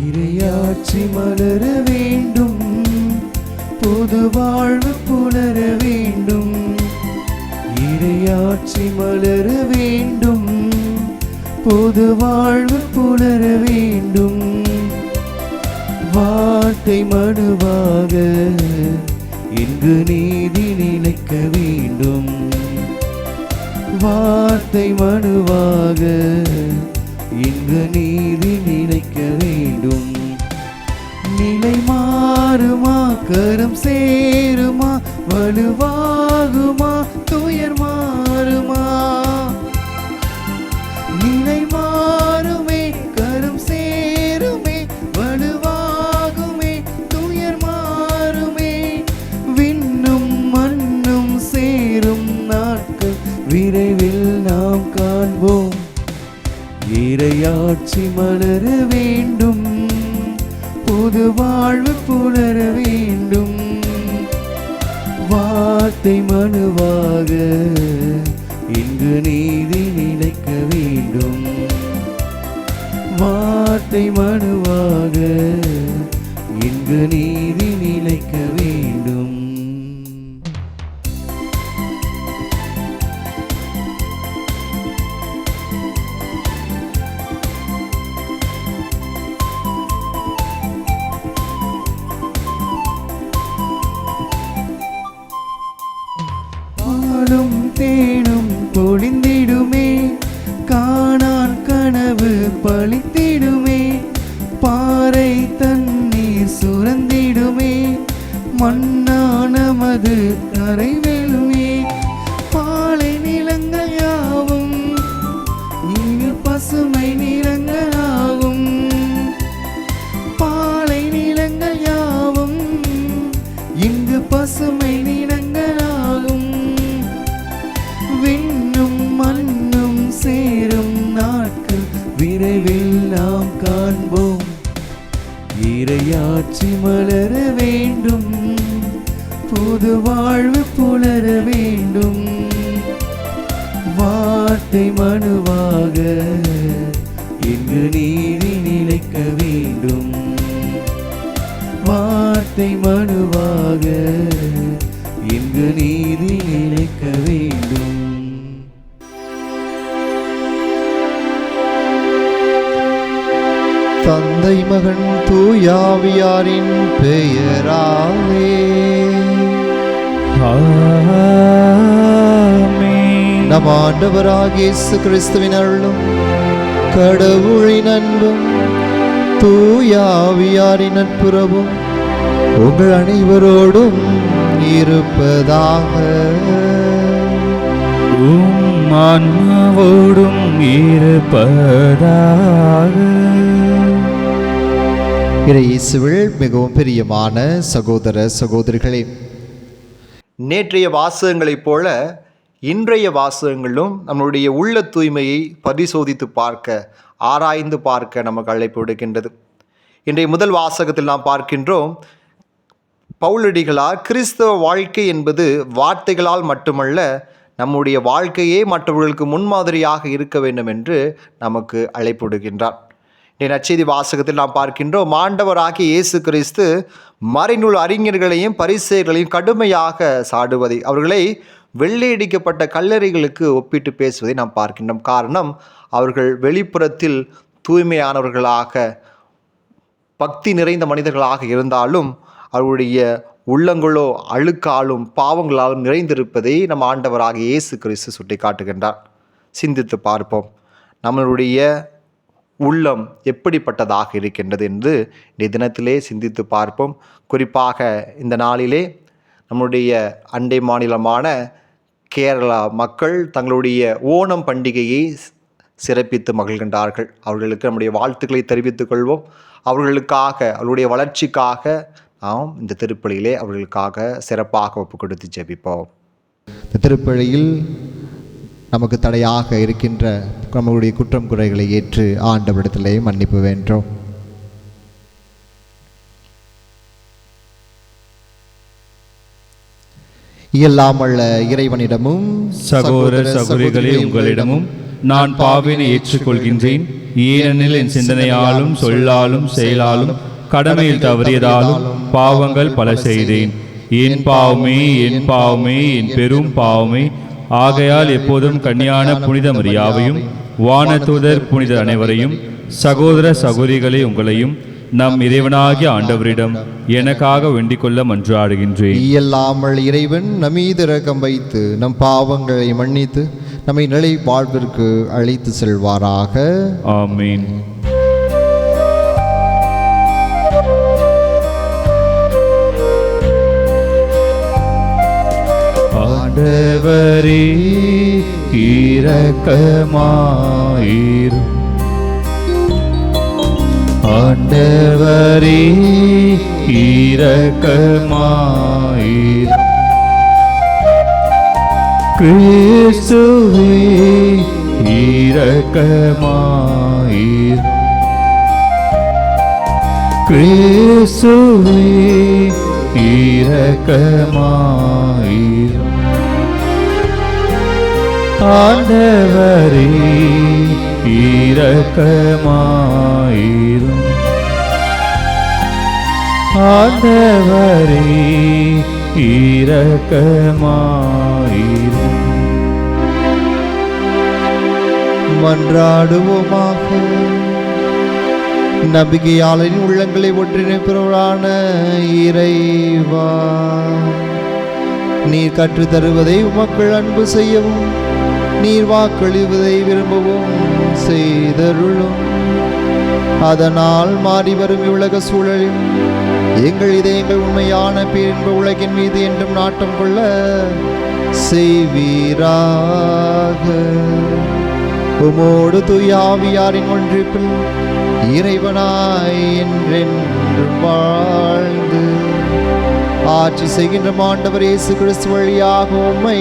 இறையாட்சி மலர வேண்டும், புது வாழ்வு புலர வேண்டும். இறையாட்சி மலர வேண்டும், புது வாழ்வு புலர வேண்டும். வார்த்தை மனுவாக இங்கு நீதி நிலைக்க வேண்டும். வார்த்தை மனுவாக இங்கு நீதி நிலைக்க வேண்டும். நிலை மாறுமா, கரம் சேருமா, வலுவாகுமா, துயர் மாறுமா. நிலை மாறுமே, கரம் சேருமே, வலுவாகுமே, துயர் மாறுமே. விண்ணும் மண்ணும் சேரும் நாட்கள் விரைவில் நாம் காண்போம். இறையாட்சி மலர வேண்டும், புது வாழ்வு புலர வேண்டும். வார்த்தை மனுவாக இங்கு நீதி நிலைக்க வேண்டும். வார்த்தை மனுவாக இங்கு நீதி நிலைக்க வேண்டும். தேனும் பொழிந்திடுமே, காணான் கனவு பழித்திடுமே. பாறை தண்ணீர் சுரந்திடுமே, மண்ணானமது கரை வெல்லுமே. பாலை நிலங்கள் யாவும் இங்கு பசுமை நிறங்களாகும். பாலை நிலங்கள் யாவும் இங்கு பசுமை நிறங்களாகும். விண்ணும் மண்ணும் சேரும் நாட்கள் விரைவில் நாம் காண்போம். இறையாட்சி மலர வேண்டும், புது வாழ்வு புலர வேண்டும். வார்த்தை மனுவாக இங்கு நீதி நிலைக்க வேண்டும். வார்த்தை மனுவாக இங்கு நீதி நிலைக்க வேண்டும். தந்தை மகன் தூயாவியாரின் பெயராலே ஆமென். நம் ஆண்டவராகிய இயேசு கிறிஸ்துவின் அருளும் கடவுளின் அன்பும் தூயாவியாரின் நட்புறவும் உங்கள் அனைவரோடும் இருப்பதாக. உம் ஆன்மாவோடும் இருப்பதாக. இயேசுவில் மிகவும் பிரியமான சகோதர சகோதரிகளே, நேற்றைய வாசகங்களைப் போல இன்றைய வாசகங்களும் நம்முடைய உள்ள தூய்மையை பரிசோதித்து பார்க்க, ஆராய்ந்து பார்க்க நமக்கு அழைப்பு விடுக்கின்றது. இன்றைய முதல் வாசகத்தில் நாம் பார்க்கின்றோம், பவுலடிகளார் கிறிஸ்தவ வாழ்க்கை என்பது வார்த்தைகளால் மட்டுமல்ல, நம்முடைய வாழ்க்கையே மற்றவர்களுக்கு முன்மாதிரியாக இருக்க வேண்டும் என்று நமக்கு அழைப்பு விடுகின்றார். இன்றைய நற்செய்தி வாசகத்தில் நாம் பார்க்கின்றோம், ஆண்டவராகிய இயேசு கிறிஸ்து மறைநூல் அறிஞர்களையும் பரிசேயர்களையும் கடுமையாக சாடுவதை, அவர்களை வெள்ளையடிக்கப்பட்ட கல்லறைகளுக்கு ஒப்பிட்டு பேசுவதை நாம் பார்க்கின்றோம். காரணம், அவர்கள் வெளிப்புறத்தில் தூய்மையானவர்களாக பக்தி நிறைந்த மனிதர்களாக இருந்தாலும் அவருடைய உள்ளங்களோ அழுக்காலும் பாவங்களாலும் நிறைந்திருப்பதை நம் ஆண்டவராகிய இயேசு கிறிஸ்து சுட்டி காட்டுகின்றார். சிந்தித்து பார்ப்போம், நம்மளுடைய உள்ளம் எப்படிப்பட்டதாக இருக்கின்றது என்று இந்த தினத்திலே சிந்தித்து பார்ப்போம். குறிப்பாக இந்த நாளிலே நம்முடைய அண்டை மாநிலமான கேரளா மக்கள் தங்களுடைய ஓணம் பண்டிகையை சிறப்பித்து மகிழ்கின்றார்கள். அவர்களுக்கு நம்முடைய வாழ்த்துக்களை தெரிவித்துக் கொள்வோம். அவர்களுக்காக, அவர்களுடைய வளர்ச்சிக்காக நாம் இந்த திருப்பலியிலே அவர்களுக்காக சிறப்பாக ஒப்பு கொடுத்து ஜெபிப்போம். இந்த திருப்பலியில் நமக்கு தடையாக இருக்கின்ற நம்முடைய குற்றம் குறைகளை ஏற்று ஆண்டவரிடத்திலே மன்னிப்பு வேண்டோம். இயலாமல்ல இறைவனிடமும் சகோதர சகோதரிகளே உங்களிடமும் நான் பாவினை ஏற்றுக்கொள்கின்றேன். ஏனெனில் என் சிந்தனையாலும் சொல்லாலும் செயலாலும் கடமையில் தவறியதாலும் பாவங்கள் பல செய்தேன். என் பாவமே, என் பாவமே, என் பெரும் பாவமே. ஆகையால் எப்போதும் கன்னியான புனித மரியாவையும் வானதூதர் புனிதர் அனைவரையும் சகோதர சகோதரிகளை உங்களையும் நம் இறைவனாகிய ஆண்டவரிடம் எனக்காக வேண்டிக் கொள்ள மன்றாடுகின்றேன். இயலாமல் இறைவன் நம்மீது இரக்கம் வைத்து நம் பாவங்களை மன்னித்து நம்மை நிலை வாழ்விற்கு அழைத்து செல்வாராக. ஆமீன். ஆண்டவரே இரக்கமாயிரும். ஆண்டவரே இரக்கமாயிரும். கிறிஸ்துவே இரக்கமாயிரும். கிறிஸ்துவே இரக்கமாயிரும். ஆண்டவரே இரக்கமாயிரும். ஆண்டவரே இரக்கமாயிரும். மன்றாடுவோமாக. நம்பிக்கையாளரின் உள்ளங்களை ஒன்றிணைப்பவரான இறைவா, நீர் கற்றுத் தருவதை மக்கள் அன்பு செய்யவும் நீர் வாக்களிவதை விரும்பவும் செய்தருளும். அதனால் மாறி வரும் இவ்வுலக சூழலில் எங்கள் இதயங்கள் உண்மையான பேரின்ப உலகின் மீது என்றும் நாட்டம் கொள்ள செய்வீராக. உமோடு தூயாவியாரின் ஒன்றிப்பில் இறைவனாய் என்றென்றும் வாழ்ந்து ஆட்சி செய்கின்ற ஆண்டவர் இயேசு கிறிஸ்து வழியாக உம்மை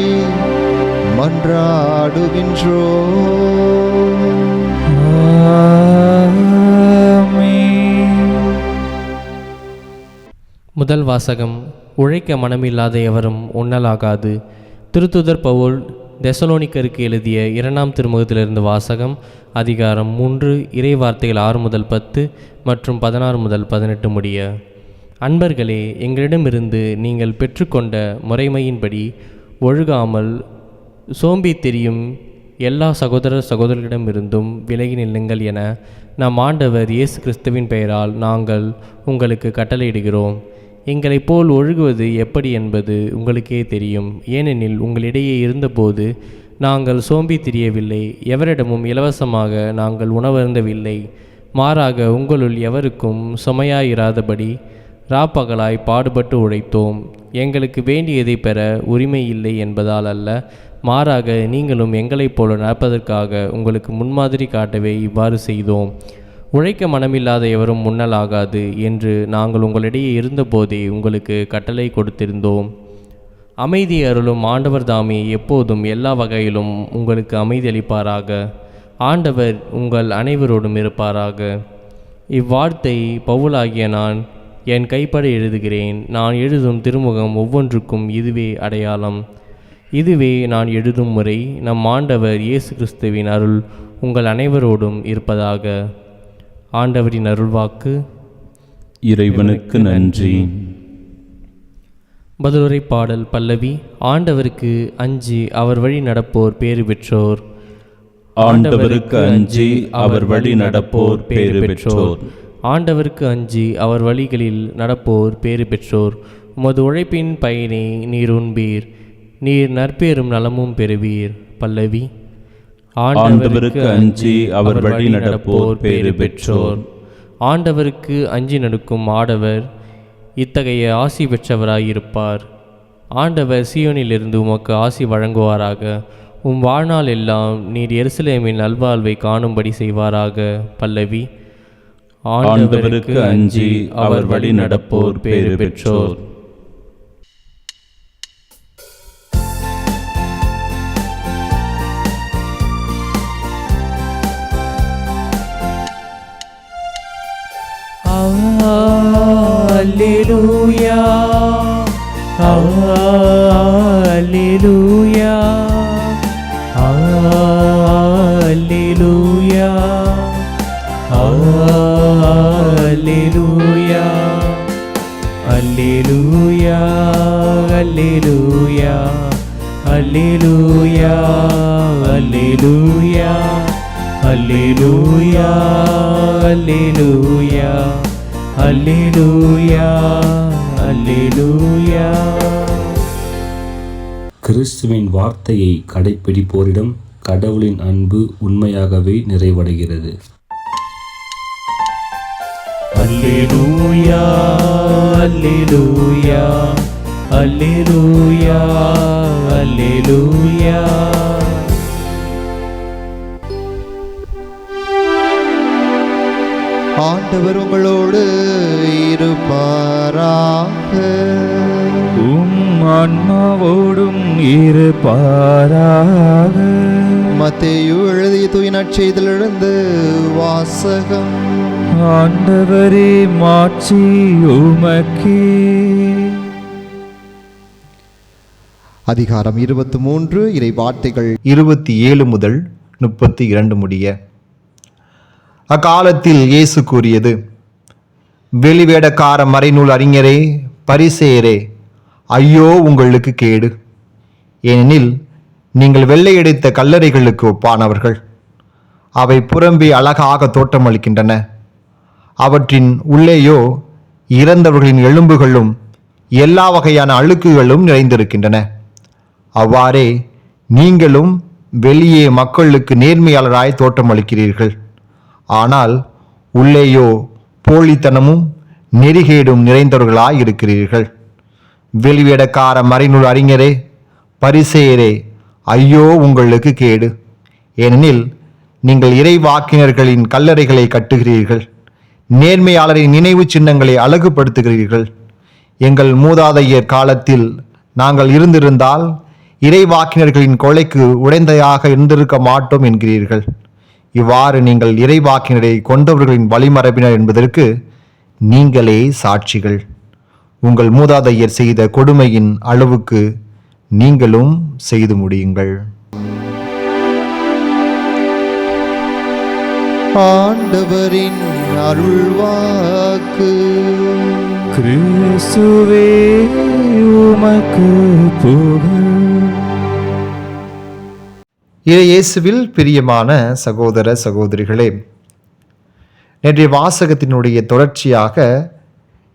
மன்றாடுகின்றோம். முதல் வாசகம். உழைக்க மனமில்லாத எவரும் உண்ணலாகாது. திருத்துதர் பவுல் தெசலோனிக்கருக்கு எழுதிய 2ஆம் திருமுகத்திலிருந்து வாசகம். அதிகாரம் 3, இறைவார்த்தைகள் 6 முதல் 10 மற்றும் 16 முதல் 18 முடிய. அன்பர்களே, எங்களிடமிருந்து நீங்கள் பெற்றுக்கொண்ட முறைமையின்படி ஒழுகாமல் சோம்பி தெரியும் எல்லா சகோதர சகோதரர்களிடமிருந்தும் விலகி நில்லுங்கள் என நம் ஆண்டவர் இயேசு கிறிஸ்துவின் பெயரால் நாங்கள் உங்களுக்கு கட்டளையிடுகிறோம். எங்களைப் போல் ஒழுகுவது எப்படி என்பது உங்களுக்கே தெரியும். ஏனெனில் உங்களிடையே இருந்தபோது நாங்கள் சோம்பி திரியவில்லை, எவரிடமும் இலவசமாக நாங்கள் உணவருந்தவில்லை. மாறாக உங்களுள் எவருக்கும் சுமையாயிராதபடி ராப்பகலாய் பாடுபட்டு உழைத்தோம். எங்களுக்கு வேண்டியதை பெற உரிமை இல்லை என்பதால் அல்ல, மாறாக நீங்களும் எங்களைப் போல நடப்பதற்காக உங்களுக்கு முன்மாதிரி காட்டவே இவ்வாறு செய்தோம். உழைக்க மனமில்லாத எவரும் உண்ணலாகாது என்று நாங்கள் உங்களிடையே இருந்தபோதே உங்களுக்கு கட்டளை கொடுத்திருந்தோம். அமைதி அருளும் ஆண்டவர் தாமே எப்போதும் எல்லா வகையிலும் உங்களுக்கு அமைதி அளிப்பாராக. ஆண்டவர் உங்கள் அனைவரோடும் இருப்பாராக. இவ்வார்த்தை பவுலாகிய நான் என் கைப்பட எழுதுகிறேன். நான் எழுதும் திருமுகம் ஒவ்வொன்றுக்கும் இதுவே அடையாளம். இதுவே நான் எழுதும் முறை. நம் ஆண்டவர் இயேசு கிறிஸ்துவின் அருள் உங்கள் அனைவரோடும் இருப்பதாக. ஆண்டவரின் அருள்வாக்கு. இறைவனுக்கு நன்றி. பதிலுரை பாடல் பல்லவி. ஆண்டவருக்கு அஞ்சி அவர் வழி நடப்போர் பேறு பெற்றோர். ஆண்டவருக்கு அஞ்சி அவர் வழி நடப்போர் பேறு பெற்றோர். ஆண்டவருக்கு அஞ்சி அவர் வழிகளில் நடப்போர் பேறு பெற்றோர். உமது உழைப்பின் பயனை நீர் உண்பீர், நீர் நற்பேரும் நலமும் பெறுவீர். பல்லவி. ஆண்டவருக்கு அஞ்சி அவர் வழி நடப்போர் பேறு பெற்றோர். ஆண்டவருக்கு அஞ்சி நடக்கும் ஆடவர் இத்தகைய ஆசி பெற்றவராயிருப்பார். ஆண்டவர் சீயோனிலிருந்து உமக்கு ஆசி வழங்குவாராக. உம் வாழ்நாள் எல்லாம் நீர் எருசலேமின் நல்வாழ்வை காணும்படி செய்வாராக. பல்லவி. ஆண்டவருக்கு அஞ்சி அவர் வழி நடப்போர் பேறு பெற்றோர். அல்லேலூயா, அல்லேலூயா, அல்லேலூயா, அல்லேலூயா அல்லேலூயா அல்லேலூயா அல்லேலூயா அல்லேலூயா அல்லேலூயா அல்லேலூயா அல்லேலூயா அல்லேலூயா அல்லேலூயா. கிறிஸ்துவின் வார்த்தையை கடைப்பிடிப்போரிடம் கடவுளின் அன்பு உண்மையாகவே நிறைவடைகிறது. அல்லேலூயா அல்லேலூயா அல்லேலூயா அல்லேலூயா. ஆண்டவர் உங்களோடு இருப்பாராக. ஆன்மாவோடும் இருப்பாராக. மத்தேயு எழுதிய தூய நற்செய்தியிலிருந்து வாசகம். ஆண்டவரே மாட்சி உமக்கே. அதிகாரம் 23 இறை வார்த்தைகள் 27 முதல் 32 முடிய. அக்காலத்தில் இயேசு கூறியது, வெளிவேடக்கார மறைநூல் அறிஞரே, பரிசேயரே, ஐயோ உங்களுக்கு கேடு! ஏனெனில் நீங்கள் வெள்ளையடித்த கல்லறைகளுக்கு ஒப்பானவர்கள். அவை புறம்பே அழகாக தோற்றமளிக்கின்றன, அவற்றின் உள்ளேயோ இறந்தவர்களின் எலும்புகளும் எல்லா வகையான அழுக்குகளும் நிறைந்திருக்கின்றன. அவ்வாறே நீங்களும் வெளியே மக்களுக்கு நேர்மையாளராய் தோற்றமளிக்கிறீர்கள், ஆனால் உள்ளேயோ போலித்தனமும் நெறிகேடும் நிறைந்தவர்களாய் இருக்கிறீர்கள். வெளிவேடக்கார மறைநூல் அறிஞரே, பரிசேயரே, ஐயோ உங்களுக்கு கேடு! ஏனெனில் நீங்கள் இறைவாக்கினர்களின் கல்லறைகளை கட்டுகிறீர்கள், நேர்மையாளரின் நினைவு சின்னங்களை அழகுபடுத்துகிறீர்கள். எங்கள் மூதாதையர் காலத்தில் நாங்கள் இருந்திருந்தால் இறைவாக்கினர்களின் கொலைக்கு உடைந்தையாக இருந்திருக்க மாட்டோம் என்கிறீர்கள். இவ்வாறு நீங்கள் இறைவாக்கினரை கொண்டவர்களின் வழிமரபினர் என்பதற்கு நீங்களே சாட்சிகள். உங்கள் மூதாதையர் செய்த கொடுமையின் அளவுக்கு நீங்களும் செய்து முடியுங்கள். ஆண்டவரின் அருள்வாக்கு. கிறிஸ்துவே உமக்கு புகழ். இயேசுவில் பிரியமான சகோதர சகோதரிகளே, நேற்றைய வாசகத்தினுடைய தொடர்ச்சியாக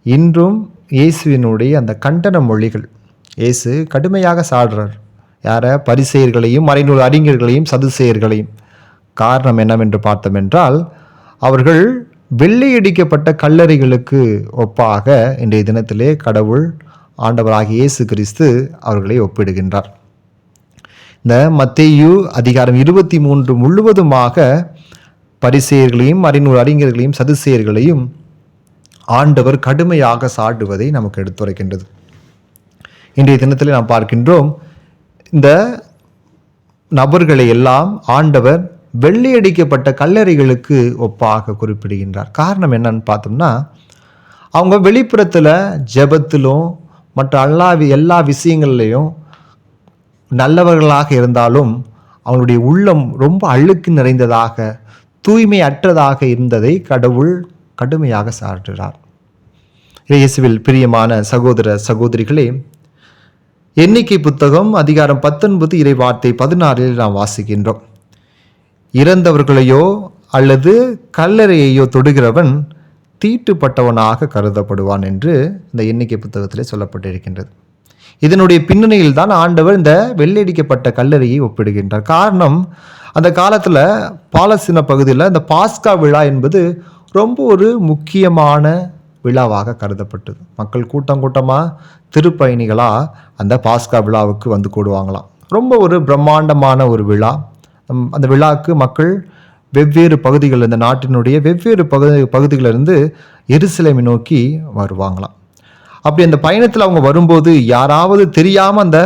இன்றும் இயேசுவினுடைய அந்த கண்டன மொழிகள். இயேசு கடுமையாக சாடுறார். யாரை? பரிசேயர்களையும் மறைநூல் அறிஞர்களையும் சதுசேயர்களையும். காரணம் என்னவென்று பார்த்தோம் என்றால், அவர்கள் வெள்ளையடிக்கப்பட்ட கல்லறைகளுக்கு ஒப்பாக இன்றைய தினத்திலே கடவுள் ஆண்டவராகிய இயேசு கிறிஸ்து அவர்களை ஒப்பிடுகின்றார். இந்த மத்தேயு அதிகாரம் 23 முழுவதுமாக பரிசேயர்களையும் மறைநூல் அறிஞர்களையும் சதுசேயர்களையும் ஆண்டவர் கடுமையாக சாடுவதை நமக்கு எடுத்துரைக்கின்றது. இன்றைய தினத்தில் நாம் பார்க்கின்றோம், இந்த நபர்களை எல்லாம் ஆண்டவர் வெள்ளையடிக்கப்பட்ட கல்லறைகளுக்கு ஒப்பாக குறிப்பிடுகின்றார். காரணம் என்னன்னு பார்த்தோம்னா, அவங்க வெளிப்புறத்தில் ஜெபத்திலும் மற்ற எல்லா விஷயங்கள்லையும் நல்லவர்களாக இருந்தாலும் அவங்களுடைய உள்ளம் ரொம்ப அழுக்கு நிறைந்ததாக, தூய்மை அற்றதாக இருந்ததை கடவுள் கடுமையாக சாடுகிறார். இயேசுவில் பிரியமான சகோதர சகோதரிகளே, எண்ணிக்கை புத்தகம் அதிகாரம் 19 இறை வார்த்தை 16 நாம் வாசிக்கின்றோம். இறந்தவர்களையோ அல்லது கல்லறையையோ தொடுகிறவன் தீட்டுப்பட்டவனாக கருதப்படுவான் என்று இந்த எண்ணிக்கை புத்தகத்திலே சொல்லப்பட்டிருக்கின்றது. இதனுடைய பின்னணியில் தான் ஆண்டவர் இந்த வெள்ளையடிக்கப்பட்ட கல்லறையை ஒப்பிடுகின்றார். காரணம், அந்த காலத்தில் பாலஸ்தீன பகுதியில் இந்த பாஸ்கா விழா என்பது ரொம்ப ஒரு முக்கியமான விழாவாக கருதப்பட்டது. மக்கள் கூட்டம் கூட்டமாக திருப்பயணிகளாக அந்த பாஸ்கா விழாவுக்கு வந்து கூடுவாங்களாம். ரொம்ப ஒரு பிரம்மாண்டமான ஒரு விழா. அந்த விழாவுக்கு மக்கள் வெவ்வேறு பகுதிகள், இந்த நாட்டினுடைய வெவ்வேறு பகுதிகளிலிருந்து எருசலேமை நோக்கி வருவாங்களாம். அப்படி அந்த பயணத்தில் அவங்க வரும்போது யாராவது தெரியாமல் அந்த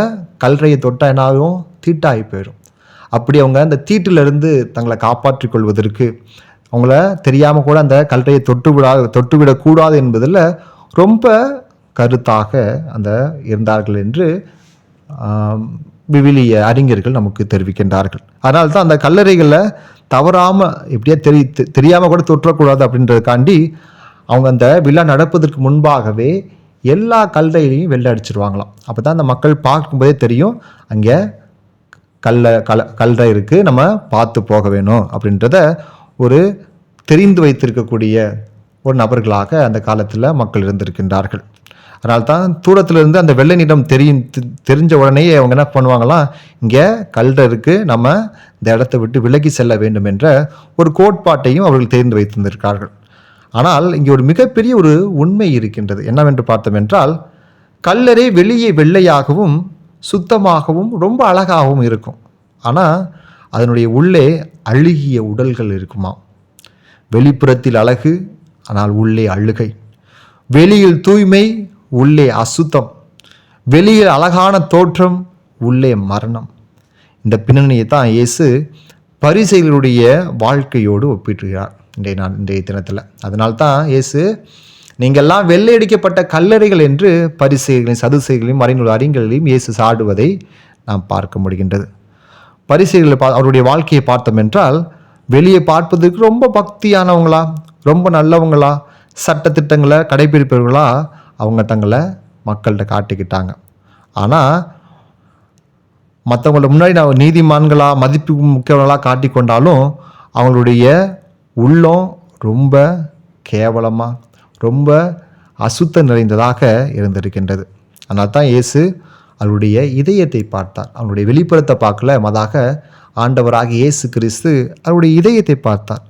கல்லறையை தொட்டா என்னாகும்? தீட்டாகி போயிடும். அப்படி அவங்க அந்த தீட்டிலிருந்து தங்களை காப்பாற்றிக் கொள்வதற்கு அவங்கள தெரியாமல் கூட அந்த கல்லறையை தொட்டுவிடக்கூடாது என்பதில் ரொம்ப கருத்தாக அந்த இருந்தார்கள் என்று விவிலிய அறிஞர்கள் நமக்கு தெரிவிக்கின்றார்கள். அதனால தான் அந்த கல்லறைகளில் தவறாமல் எப்படியா தெரியாமல் கூட தொற்றக்கூடாது அப்படின்றதுக்காண்டி அவங்க அந்த விழா நடப்பதற்கு முன்பாகவே எல்லா கல்லறையிலையும் வெள்ளை அடிச்சிருவாங்களாம். அப்போ தான் அந்த மக்கள் பார்க்கும்போதே தெரியும் அங்கே கல்லறை இருக்குது, நம்ம பார்த்து போக வேணும் அப்படின்றத ஒரு தெரிந்து வைத்திருக்கக்கூடிய ஒரு நபர்களாக அந்த காலத்தில் மக்கள் இருந்திருக்கின்றார்கள். அதனால்தான் தூரத்திலிருந்து அந்த வெள்ளை நிறம் தெரிஞ்ச உடனே அவங்க என்ன பண்ணுவாங்களாம், இங்கே கல்லறை இருக்குது, நம்ம இந்த இடத்தை விட்டு விலகி செல்ல வேண்டும் என்ற ஒரு கோட்பாட்டையும் அவர்கள் தெரிந்து வைத்திருந்திருக்கார்கள். ஆனால் இங்கே ஒரு மிகப்பெரிய ஒரு உண்மை இருக்கின்றது. என்னவென்று பார்த்தோம் என்றால், கல்லறை வெளியே வெள்ளையாகவும் சுத்தமாகவும் ரொம்ப அழகாகவும் இருக்கும். ஆனால் அதனுடைய உள்ளே அழுகிய உடல்கள் இருக்குமா. வெளிப்புறத்தில் அழகு, ஆனால் உள்ளே அழுகை. வெளியில் தூய்மை, உள்ளே அசுத்தம். வெளியில் அழகான தோற்றம், உள்ளே மரணம். இந்த பின்னணியை தான் இயேசு பரிசேயர்களுடைய வாழ்க்கையோடு ஒப்பிட்டுகிறார் இன்றைய தினத்தில். அதனால்தான் இயேசு நீங்கள்லாம் வெள்ளையடிக்கப்பட்ட கல்லறைகள் என்று பரிசேயர்களையும் சதுசேயர்களையும் மறைநூல் அறிஞர்களையும் இயேசு சாடுவதை நாம் பார்க்க முடிகின்றது. பரிசேயர்களை அவருடைய வாழ்க்கையை பார்த்தோம் என்றால், வெளியே பார்ப்பதற்கு ரொம்ப பக்தியானவங்களா, ரொம்ப நல்லவங்களா, சட்டத்திட்டங்களை கடைபிடிப்பவர்களா அவங்க தங்களை மக்கள்கிட்ட காட்டிக்கிட்டாங்க. ஆனால் மற்றவங்கள முன்னாடி நான் நீதிமான்களாக மதிப்பு முக்கியவர்களாக காட்டி கொண்டாலும் அவங்களுடைய உள்ளம் ரொம்ப கேவலமாக, ரொம்ப அசுத்தம் நிறைந்ததாக இருந்திருக்கின்றது. அதனால தான் இயேசு அவருடைய இதயத்தை பார்த்தார். அவருடைய வெளிப்புறத்தை பார்க்கல, மாறாக ஆண்டவராக இயேசு கிறிஸ்து அவருடைய இதயத்தை பார்த்தார்.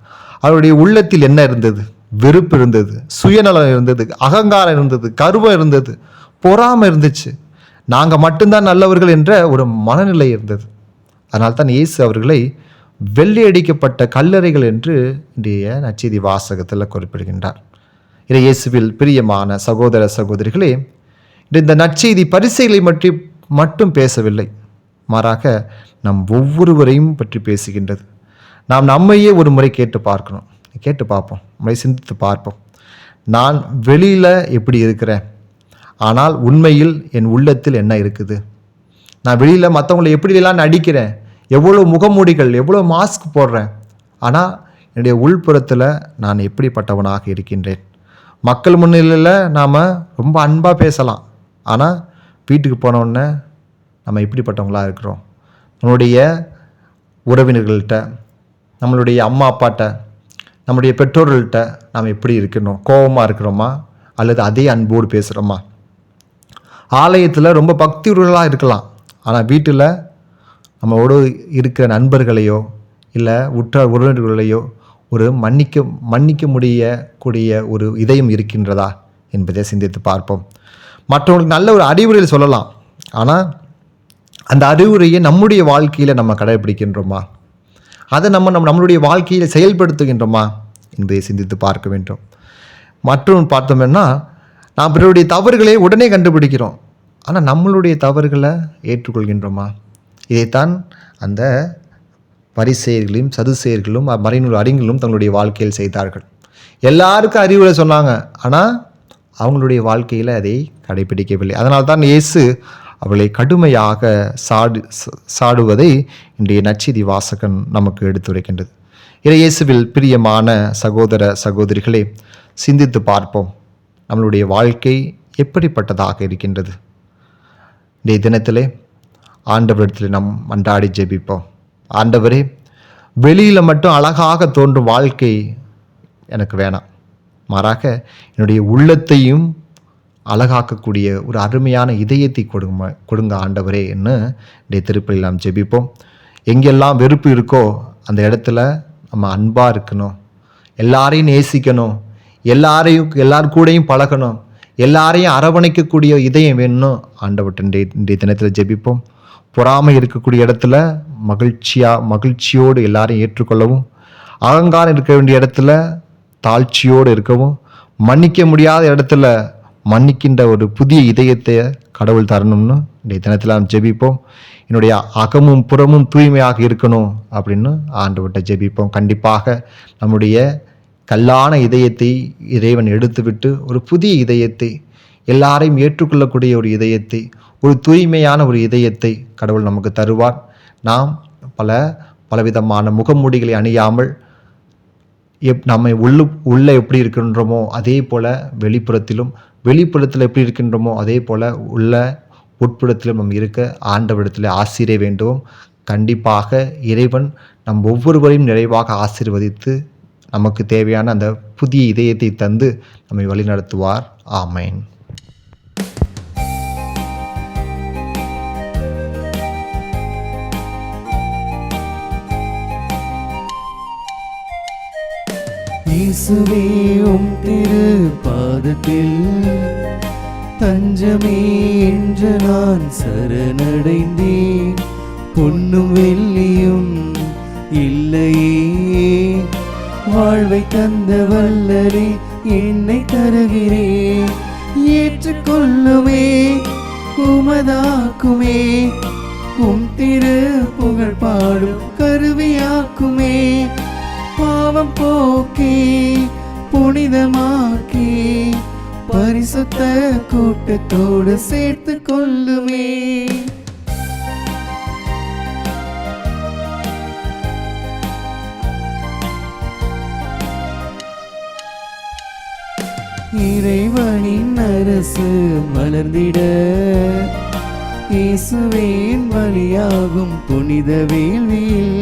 அவருடைய உள்ளத்தில் என்ன இருந்தது? வெறுப்பு இருந்தது, சுயநலம் இருந்தது, அகங்காரம் இருந்தது, கர்வம் இருந்தது, பொறாமை இருந்துச்சு. நாங்கள் மட்டும்தான் நல்லவர்கள் என்ற ஒரு மனநிலை இருந்தது. அதனால்தான் இயேசு அவர்களை வெள்ளையடிக்கப்பட்ட கல்லறைகள் என்று இன்றைய நற்செய்தி வாசகத்தில் குறிப்பிடுகின்றார். இதை இயேசுவில் பிரியமான சகோதர சகோதரிகளே, இந்த நற்செய்தி பரிசேயர்களை பற்றி மட்டும் பேசவில்லை, மாறாக நம் ஒவ்வொருவரையும் பற்றி பேசுகின்றது. நாம் நம்மையே ஒரு முறை கேட்டு பார்க்கணும். கேட்டு பார்ப்போம், நம்மை சிந்தித்து பார்ப்போம். நான் வெளியில் எப்படி இருக்கிறேன், ஆனால் உண்மையில் என் உள்ளத்தில் என்ன இருக்குது? நான் வெளியில் மற்றவங்களை எப்படியெல்லாம் நடிக்கிறேன், எவ்வளோ முகமூடிகள், எவ்வளோ மாஸ்க் போடுறேன், ஆனால் என்னுடைய உள்புறத்தில் நான் எப்படிப்பட்டவனாக இருக்கின்றேன்? மக்கள் முன்னிலையில் நாம் ரொம்ப அன்பாக பேசலாம், ஆனால் வீட்டுக்கு போனோடனே நம்ம எப்படிப்பட்டவங்களாக இருக்கிறோம்? நம்மளுடைய உறவினர்கள்ட்ட, நம்மளுடைய அம்மா அப்பாட்ட, நம்முடைய பெற்றோர்கள்ட்ட நாம் எப்படி இருக்கணும்? கோபமாக இருக்கிறோமா, அல்லது அதே அன்போடு பேசுகிறோமா? ஆலயத்தில் ரொம்ப பக்தி உறவுகளாக இருக்கலாம், ஆனால் வீட்டில் நம்மளோடு இருக்கிற நண்பர்களையோ இல்லை உற்ற உறவினர்களையோ ஒரு மன்னிக்க முடியக்கூடிய ஒரு இதயம் இருக்கின்றதா என்பதை சிந்தித்து பார்ப்போம். மற்றவங்களுக்கு நல்ல ஒரு அறிவுரையை சொல்லலாம், ஆனால் அந்த அறிவுரையை நம்முடைய வாழ்க்கையில் நம்ம கடைபிடிக்கின்றோமா? அதை நம்மளுடைய வாழ்க்கையில் செயல்படுத்துகின்றோமா என்பதை சிந்தித்து பார்க்க வேண்டும். மற்றொன்று பார்த்தோம்னா, நாம் பிறருடைய தவறுகளை உடனே கண்டுபிடிக்கிறோம், ஆனால் நம்மளுடைய தவறுகளை ஏற்றுக்கொள்கின்றோமா? இதைத்தான் அந்த பரிசேயர்களும் சதுசேயர்களும் மறைநூல் அறிஞர்களும் தங்களுடைய வாழ்க்கையில் செய்தார்கள். எல்லாருக்கும் அறிவுரை சொன்னாங்க, ஆனால் அவங்களுடைய வாழ்க்கையில் அதை கடைபிடிக்கவில்லை. அதனால் தான் இயேசு அவளை கடுமையாக சாடுவதை இன்றைய நற்செய்தி வாசகன் நமக்கு எடுத்துரைக்கின்றது. இயேசுவில் பிரியமான சகோதர சகோதரிகளே, சிந்தித்து பார்ப்போம், நம்மளுடைய வாழ்க்கை எப்படிப்பட்டதாக இருக்கின்றது? இன்றைய தினத்திலே ஆண்டவரிடத்தில் நாம் மன்றாடி ஜெபிப்போம். ஆண்டவரே, வெளியில் மட்டும் அழகாக தோன்றும் வாழ்க்கை எனக்கு வேணாம், மாறாக என்னுடைய உள்ளத்தையும் அழகாக்கக்கூடிய ஒரு அருமையான இதயத்தை கொடுங்க ஆண்டவரே என்று இன்றைய திருப்பலியில் நாம் ஜெபிப்போம். எங்கெல்லாம் வெறுப்பு இருக்கோ அந்த இடத்துல நம்ம அன்பாக இருக்கணும், எல்லாரையும் நேசிக்கணும், எல்லார் கூடயும் பழகணும், எல்லாரையும் அரவணைக்கக்கூடிய இதயம் வேணும் ஆண்டவர்கிட்ட இன்றைய தினத்தில் ஜெபிப்போம். பொறாமை இருக்கக்கூடிய இடத்துல மகிழ்ச்சியோடு எல்லாரையும் ஏற்றுக்கொள்ளவும், அகங்காரம் இருக்க வேண்டிய இடத்துல தாழ்ச்சியோடு இருக்கவும், மன்னிக்க முடியாத இடத்துல மன்னிக்கின்ற ஒரு புதிய இதயத்தை கடவுள் தரணும்னு இன்றைய தினத்தில் நாம் ஜெபிப்போம். என்னுடைய அகமும் புறமும் தூய்மையாக இருக்கணும் அப்படின்னு ஆண்டவர்கிட்ட ஜெபிப்போம். கண்டிப்பாக நம்முடைய கல்லான இதயத்தை இறைவன் எடுத்துவிட்டு ஒரு புதிய இதயத்தை, எல்லாரையும் ஏற்றுக்கொள்ளக்கூடிய ஒரு இதயத்தை, ஒரு தூய்மையான ஒரு இதயத்தை கடவுள் நமக்கு தருவார். நாம் பல பலவிதமான முகமூடிகளை அணியாமல் நம்மை உள்ளே எப்படி இருக்கின்றோமோ அதே போல் வெளிப்புறத்தில் எப்படி இருக்கின்றோமோ அதே போல் உட்புறத்திலும் நம்ம இருக்க ஆண்டவரிடத்தில் ஆசிரிய வேண்டும். கண்டிப்பாக இறைவன் நம் ஒவ்வொருவரையும் நிறைவாக ஆசீர்வதித்து நமக்கு தேவையான அந்த புதிய இதயத்தை தந்து நம்மை வழிநடத்துவார். ஆமேன். இயேசுவே உம் திரு பாதத்தில் தஞ்சமே என்று நான் சரணடைந்தேன். பொன்னும் வெள்ளியும் இல்லையே, வாழ்வை தந்த வல்லரே என்னை தருகிறேன். ஏற்றுக்கொள்ளுமே உமதாக்குமே, உம் திரு புகழ் பாடும் கருவியாக்குமே. பாவம் போக்கி புனிதமாக்கி பரிசுத்த கூட்டத்தோடு சேர்த்து கொள்ளுமே. இறைவனின் அரசு மலர்ந்திட இயேசுவின் வழியாகும் புனித வேள்வியில்.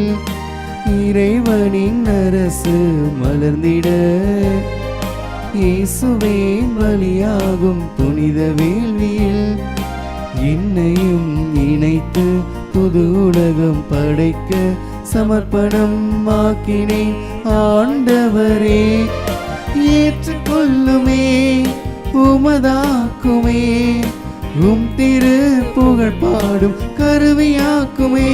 இறைவனின் அரசு மலர்ந்திட இயேசுவின் வழியாகும் புனித வேள்வியில். என்னையும் இணைத்து புது உலகம் படைக்க சமர்ப்பணம் ஆக்கினேன் ஆண்டவரே. ஏற்றுக்கொள்ளுமே உமதாக்குமே, உம் திரு புகழ் பாடும் கருவியாக்குமே.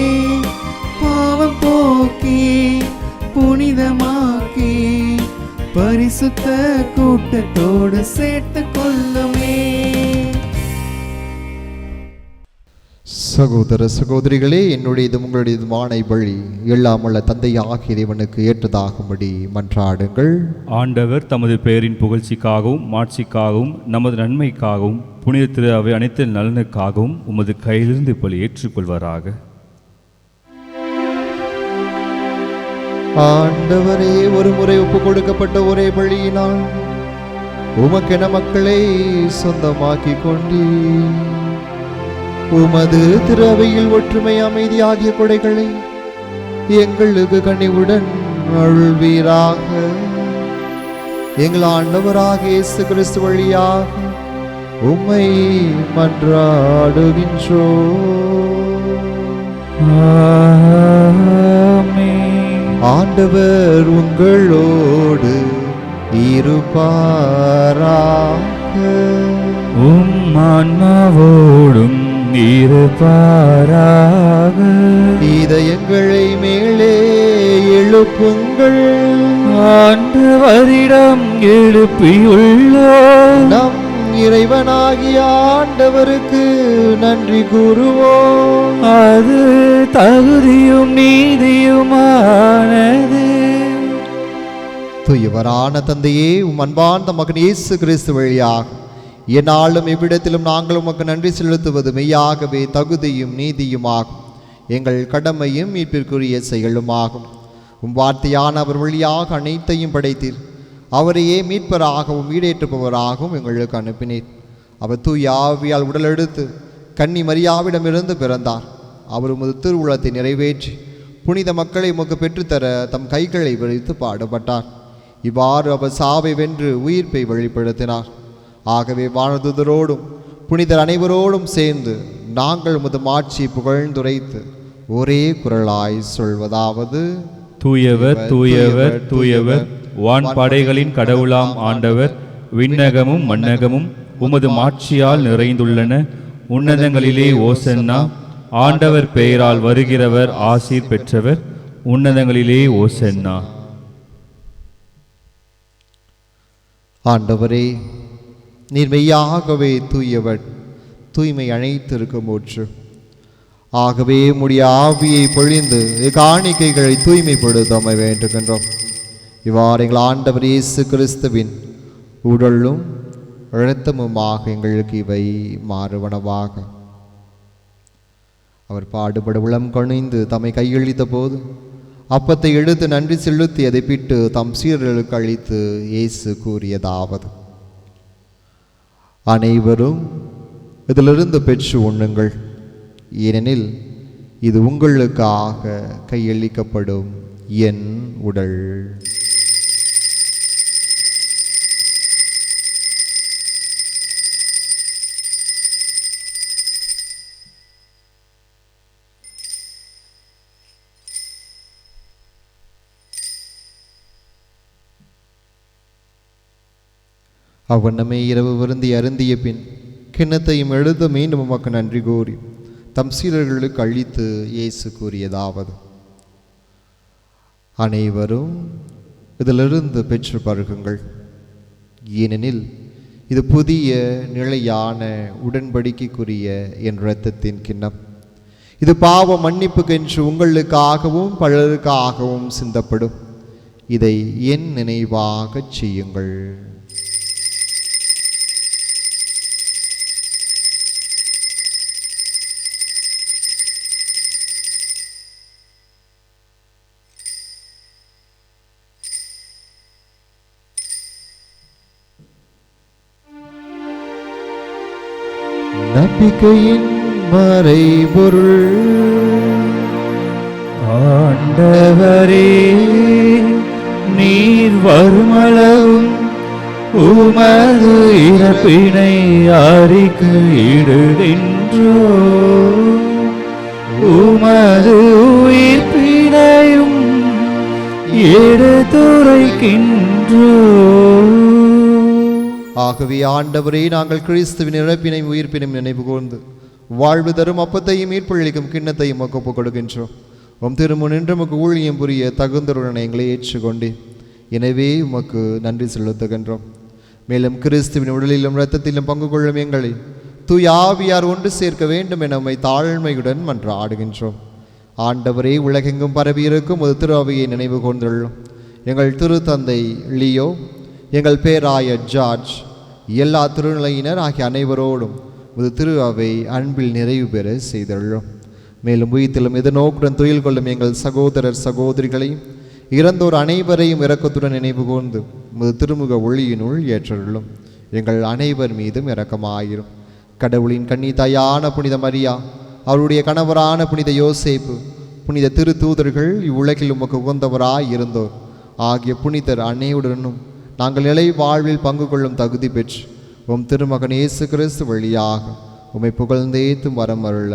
பாவம் போக்கி புனிதமாக்கி பரிசுத்த கூட்டத்தோடு சேர்த்து கொள்ளுமே. சகோதர சகோதரிகளே, என்னுடையதும் உங்களுடையதுமான பலி எல்லாமுள்ள தந்தையாகிய இறைவனுக்கு ஏற்றதாகும்படி மன்றாடுங்கள். ஆண்டவர் தமது பெயரின் புகழ்ச்சிக்காகவும் மாட்சிக்காகவும் நமது நன்மைக்காகவும் புனித திரு அவை அனைத்து நலனுக்காகவும் உமது கையிலிருந்து இப்பலி ஏற்றுக்கொள்வாராக. ஆண்டவரே, ஒரு முறை ஒப்பு கொடுக்கப்பட்ட ஒரே பலியினால் உமக்கென மக்களை சொந்தமாக்கி கொண்டீ. உமது திரு அவையில் ஒற்றுமை அமைதி ஆகிய கொடைகளை எங்களுக்கு கனிவுடன் அருள்வீராக. எங்கள் ஆண்டவராக இயேசு கிறிஸ்து வழியாக உம்மை மன்றாடுகின்றோம். ஆண்டவர் உங்களோடு இருப்பாராக. உம் ஆன்மாவோடும் இருப்பாராக. இதயங்களை மேலே எழுப்புங்கள். ஆண்டவரிடம் எழுப்பியுள்ளோம். நம் இறைவனாகிய ஆண்டவருக்கு நன்றி கூறுவோம். அது தகுதியும் நீதியுமானது. தூயவரான தந்தையே, உம் அன்பார்ந்த மகன் இயேசு கிறிஸ்து வழியாக என்னாலும் இவ்விடத்திலும் நாங்கள் உமக்கு நன்றி செலுத்துவது மெய்யாகவே தகுதியும் நீதியுமாகும், எங்கள் கடமையும் மீட்பிற்குரிய செயலுமாகும். உம் வார்த்தையான அவர் வழியாக அனைத்தையும் படைத்தீர். அவரையே மீட்பராகவும் ஈடேற்றுப்பவராகவும் எங்களுக்கு அனுப்பினீர். அவர் தூய ஆவியால் உடலெடுத்து கன்னி மரியாவிடமிருந்து பிறந்தார். அவர் உமது திருவுளத்தை நிறைவேற்றி புனித மக்களை உமக்கு பெற்றுத்தர தம் கைகளை விரித்து பாடுபட்டார். இவ்வாறு அவர் சாவை வென்று உயிர்ப்பை வெளிப்படுத்தினார். ஆகவே வானதூதரோடும் புனிதர் அனைவரோடும் சேர்ந்து நாங்கள் உமது மாட்சியை புகழ்ந்துரைத்து ஒரே குரலாய் சொல்வதாவது: தூயவர் தூயவர் தூயவர், வான்படைகளின் கடவுளாம் ஆண்டவர். விண்ணகமும் மண்ணகமும் உமது மாட்சியால் நிறைந்துள்ளன. உன்னதங்களிலே ஓசன்னா. ஆண்டவர் பெயரால் வருகிறவர் ஆசீர் பெற்றவர். உன்னதங்களிலே ஓசன்னா. ஆண்டவரே, நீர் மெய்யாகவே தூயவர், தூய்மை அனைத்திற்கும் ஊற்று. ஆகவே உம்முடைய ஆவியை பொழிந்து காணிக்கைகளை தூய்மைப்படுத்த வேண்டுகின்றோம். இவ்வாறு எங்கள் ஆண்டவர் இயேசு கிறிஸ்துவின் உடலும் இரத்தமுமாக எங்களுக்கு இவை மாறுவனவாக. அவர் பாடுபட உளம் கணிந்து தம்மை கையளித்த போது அப்பத்தை எடுத்து நன்றி செலுத்தி அதை பிட்டு தம் சீடர்களுக்கு அளித்து இயேசு கூறியதாவது: அனைவரும் இதிலிருந்து பெற்று உண்ணுங்கள், ஏனெனில் இது உங்களுக்காக கையளிக்கப்படும் என் உடல். அவ்வண்ணமே இரவு விருந்தி அருந்திய பின் கிண்ணத்தையும் எழுத மீண்டும் உமக்கு நன்றி கூறி தம் சீடர்களுக்கு அளித்து இயேசு கூறியதாவது: அனைவரும் இதிலிருந்து பெற்று பருகுங்கள், ஏனெனில் இது புதிய நிலையான உடன்படிக்கைக்குரிய என் இரத்தத்தின் கிண்ணம். இது பாவ மன்னிப்புக்கென்று உங்களுக்காகவும் பலருக்காகவும் சிந்தப்படும். இதை என் நினைவாகச் செய்யுங்கள். நம்பிக்கையின் மறைபொருள் ஆண்டவரே, நீர் வருமளவும் உமது இறப்பினை அறிக்கையிடுகின்றோ, உமது உயிர்ப்பினையும் எடுத்துரைக்கின்றோ. ஆகவே ஆண்டவரே, நாங்கள் கிறிஸ்துவின் இறப்பினையும் உயிர்ப்பினையும் நினைவு கூர்ந்து வாழ்வு தரும் அப்பத்தையும் மீட்பளிக்கும் கிண்ணத்தையும் ஒப்புக் கொடுக்கின்றோம். உம் திருமுன் நின்று உமக்கு ஊழியம் புரிய தகுந்தருடன் எங்களை ஏற்றுக்கொண்டே, எனவே உமக்கு நன்றி செலுத்துகின்றோம். மேலும் கிறிஸ்துவின் உடலிலும் இரத்தத்திலும் பங்கு கொள்ளும் எங்களை தூய ஆவியார் ஒன்று சேர்க்க வேண்டும் என உம்மை தாழ்மையுடன் மன்றாடுகின்றோம். ஆண்டவரே, உலகெங்கும் பரவியிருக்கும் ஒரு திரு அவையை நினைவு கூர்ந்துள்ளோம். எங்கள் திரு தந்தை லியோ, எங்கள் பேராயர் ஜார்ஜ், எல்லா திருநிலையினர் ஆகிய அனைவரோடும் ஒரு திரு அவை அன்பில் நிறைவு பெற செய்துள்ளோம். மேலும் உயிர்த்திலும் எதிர்நோக்குடன் துயில் கொள்ளும் எங்கள் சகோதரர் சகோதரிகளையும் இறந்தோர் அனைவரையும் இரக்கத்துடன் நினைவு கூர்ந்து ஒரு திருமுக ஒளியினுள் ஏற்றுள்ளோம். எங்கள் அனைவர் மீதும் இரக்கமாயிரும். கடவுளின் கன்னி தாயான புனித மரியா, அவருடைய கணவரான புனித யோசேப்பு, புனித திரு தூதர்கள், இவ்வுலகில் உமக்கு உகந்தவராய் இருந்தோர் ஆகிய புனிதர் அனைவருடனும் நாங்கள் நிலை வாழ்வில் பங்கு கொள்ளும் தகுதி பெற்று உம் திருமகன் இயேசு கிறிஸ்து வழியாக உம்மை புகழ்ந்தேத்தும் வரம் அருள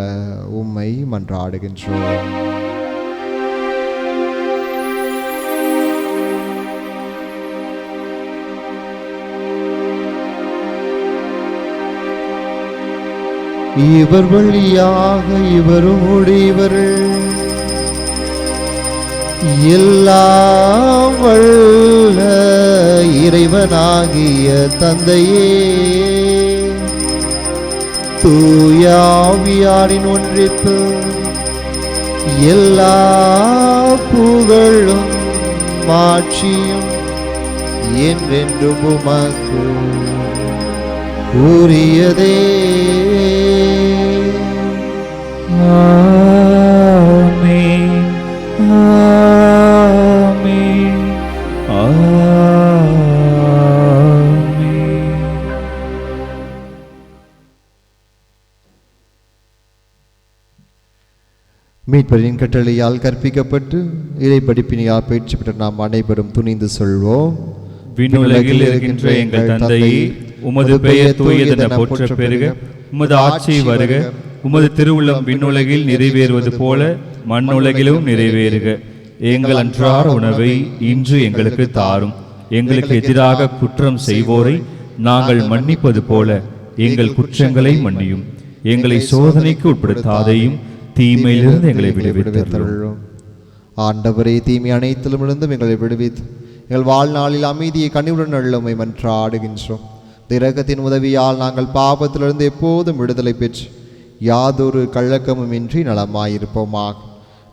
உம்மை மன்றாடுகின்றோம். இவர் வழியாக இவரோடு இவர் எல்லாம் வல்ல இறைவனாகிய தந்தையே, தூயாவியாரின் ஒன்றிப்பு எல்லா புகழும் மாட்சியும் என்றென்றும் உமக்கு உரியதே. ஆமென், ஆமென், ஆமென். மீட்பரின் கட்டளையால் கற்பிக்கப்பட்டு இறை படிப்பினையால் பயிற்சி பெற்ற நாம் அனைவரும் துணிந்து சொல்வோம். விண்ணுலகில் இருக்கின்ற எங்கள் தந்தையே, உமது பெயர் தூயதென போற்றப் பெறுக. உமது ஆட்சி வருக. உமது திருவுள்ளம் விண்ணுலகில் நிறைவேறுவது போல மண்ணுலகிலும் நிறைவேறுக. எங்கள் அன்றாட உணவை இன்று எங்களுக்கு தாரும். எங்களுக்கு எதிராக குற்றம் செய்வோரை நாங்கள் மன்னிப்பது போல எங்கள் குற்றங்களை மன்னியும். எங்களை சோதனைக்கு உட்படுத்தாதையும் தீமையிலிருந்து எங்களை விடுவித்தருளும். ஆண்டவரே, தீமை அனைத்திலும் இருந்தும் எங்களை விடுவித்து எங்கள் வாழ்நாளில் அமைதியை கனிவுடன் அருளுமை மன்றாடுகின்றோம். இரக்கத்தின் உதவியால் நாங்கள் பாபத்திலிருந்து எப்போதும் விடுதலை பெற்று யாதொரு கள்ளக்கமும் இன்றி நலமாயிருப்போமாக.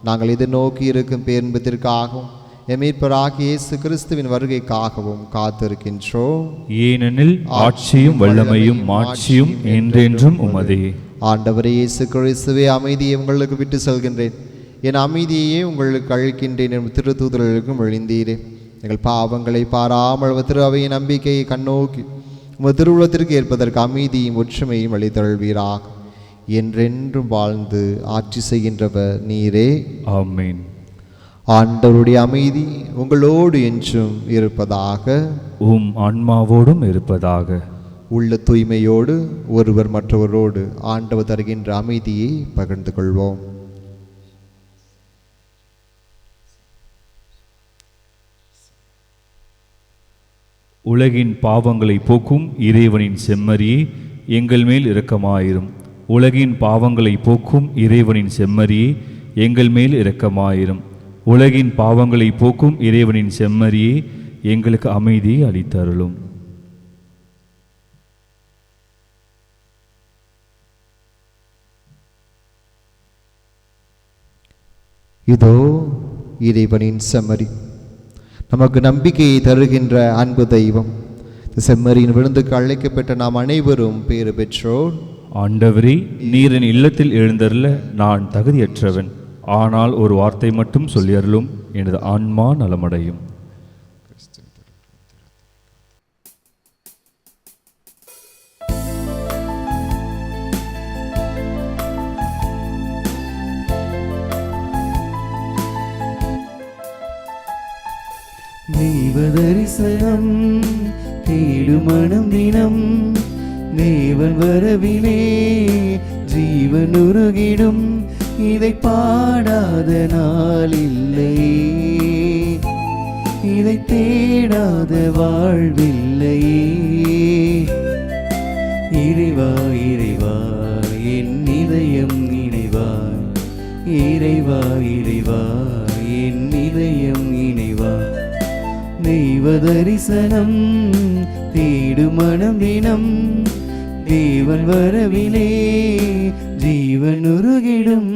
நாங்கள் எதிர்நோக்கி இருக்கும் பேரின்பத்திற்காகவும் எமீட்பராகிய இயேசு கிறிஸ்துவின் வருகைக்காகவும் காத்திருக்கின்றோம். ஏனெனில் ஆட்சியும் வல்லமையும் மாட்சியும் என்றென்றும் உமதே. ஆண்டவரே இயேசு கிறிஸ்துவே, அமைதியை உங்களுக்கு விட்டு செல்கின்றேன், என் அமைதியையே உங்களுக்கு அழைக்கின்றேன் என் திருத்தூதர்களுக்கும் எழுந்தீரே. எங்கள் பாவங்களை பாராமல் திரு அவையின் நம்பிக்கையை கண்ணோக்கி உமது திருவுளத்திற்கு ஏற்பதற்கு அமைதியும் ஒற்றுமையும் அளித்தருள்வீராக. என்றென்றும் வாழ்ந்து ஆட்சி செய்கின்றவர் நீரே. ஆமென். ஆண்டவருடைய அமைதி உங்களோடு என்றும் இருப்பதாக. உம் ஆன்மாவோடும் இருப்பதாக. உள்ள தூய்மையோடு ஒருவர் மற்றவரோடு ஆண்டவர் தருகின்ற அமைதியை பகிர்ந்து கொள்வோம். உலகின் பாவங்களை போக்கும் இறைவனின் செம்மறியே, எங்கள் மேல் இரக்கமாயிரும். உலகின் பாவங்களை போக்கும் இறைவனின் செம்மறியே, எங்கள் மேல் இரக்கமாயிரும். உலகின் பாவங்களை போக்கும் இறைவனின் செம்மறியே, எங்களுக்கு அமைதியை அளித்தருளும். இதோ இறைவனின் செம்மறி, நமக்கு நம்பிக்கையை தருகின்ற அன்பு தெய்வம். செம்மறியின் விருந்துக்கு அழைக்கப்பட்ட நாம் அனைவரும் பேறு பெற்றோர். ஆண்டவரே, நீர் என் இல்லத்தில் எழுந்தருள நான் தகுதியற்றவன். ஆனால் ஒரு வார்த்தை மட்டும் சொல்லியருளும், எனது ஆன்மா நலமடையும். தெய்வ தரிசனம் தேடும் மனம் தினம், தேவன் வரவிலே ஜீவன் உருகிடும். இதை பாடாத நாள் இல்லையே, இதை தேடாத வாழ்வில்லையே. இறைவா இறைவா என் இதயம் நினைவாய், இறைவா இறைவா என் இதயம் நினைவாய். தெய்வ தரிசனம் தேடும் மனம் தினம், தேவன் வரவிலே ஜீவன் உருகிடும்.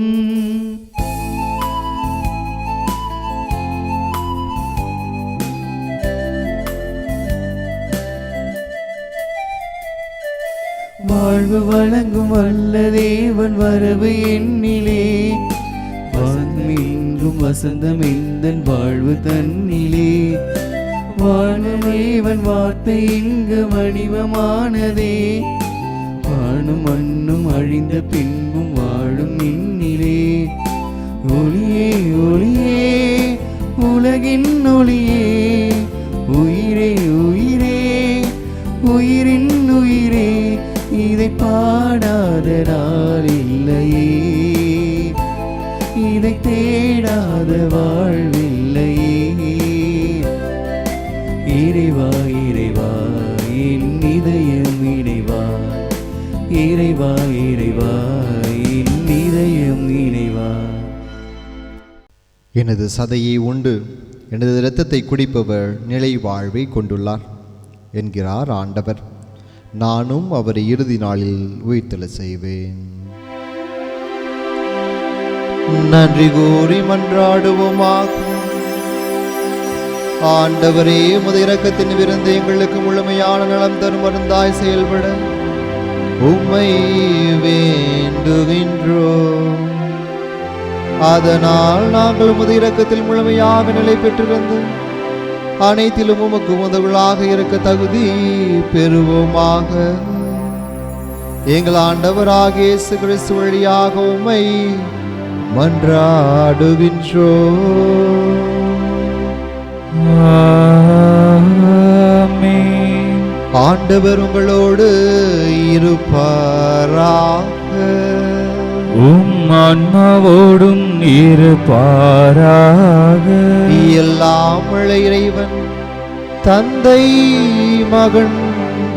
வாழ்வு வழங்கும் வல்ல தேவன் வரவு எண்ணிலே, வான்மீண்டும் வசந்தம் எந்தன் வாழ்வு தன்னிலே. வானதேவன் வார்த்தை இங்கு வடிவமானதே, வானும் மண்ணும் அழிந்த பின்பும் வாழும் இன்னிலே. ஒளியே ஒளியே உலகின் ஒளியே, உயிரே உயிரே உயிரின் உயிரே. இதை பாடாத நாள் இல்லையே, இதை தேடாத வாழ்வில்லையே. இறைவா இறைவா என் இதயம் இணைவாய், இறைவா இறைவா என் இதயம் இணைவாய். எனது சதையை உண்டு எனது இரத்தத்தை குடிப்பவர் நிலை வாழ்வை கொண்டுள்ளார் என்கிறார் ஆண்டவர். நானும் அவரை இறுதி நாளில் உயிர்த்தெழ செய்வேன். நன்றி கூறி மன்றாடுவோமாக. ஆண்டவரே, உமது இரக்கத்தின் விருந்து எங்களுக்கு முழுமையான நலம் தரும் மருந்தாய் செயல்பட உம்மை வேண்டுகின்றோம். அதனால் நாங்கள் உமது இரக்கத்தில் முழுமையாக நிலை பெற்றிருந்து அனைத்திலும் உமக்கு உதவிகளாக இருக்க தகுதி பெறுவோமாக. எங்கள் ஆண்டவராகிய இயேசு கிறிஸ்து வழியாக உம்மை மன்றாடுகின்றோம். ஆண்டவர் உங்களோடு இருப்பாராக. உம் ஆன்மாவோடும் இருப்பாராக. எல்லாம் உள்ள இறைவன் தந்தை மகன்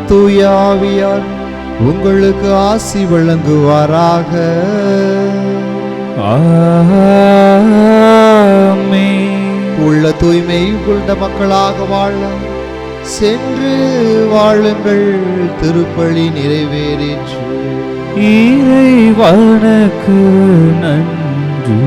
தூயாவியார் உங்களுக்கு ஆசி வழங்குவாராக. ஆமென். உள்ள தூய்மை கொண்ட மக்களாக வாழ சென்று வாழுங்கள். திருப்பலி நிறைவேறிற்று. இறைவனுக்கு நன்றி.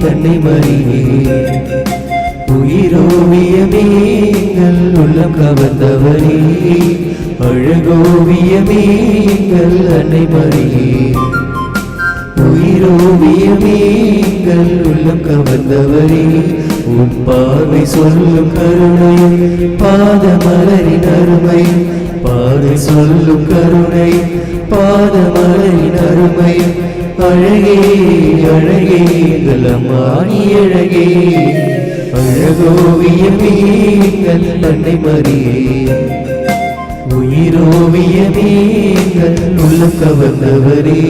அன்னை மரியே உயிரோவியமே எங்கள் உள்ளம் கவர்ந்தவரே அழகோவியமே எங்கள் அன்னை மரியே உயிரோவியமே எங்கள் உள்ளம் கவர்ந்தவரே உன் பார்வை சொல்லும் கருணையும் பாதமலரின் அருமையும் பாதை சொல்லும் கருணையும் பாதமலரின் அருமையும் அழகே அழகே எங்கள் அம்மாணி அழகே அழகோவியமே எங்கள் அன்னை மரியே உயிரோவியமே எங்கள் உள்ளம் கவர்ந்தவரே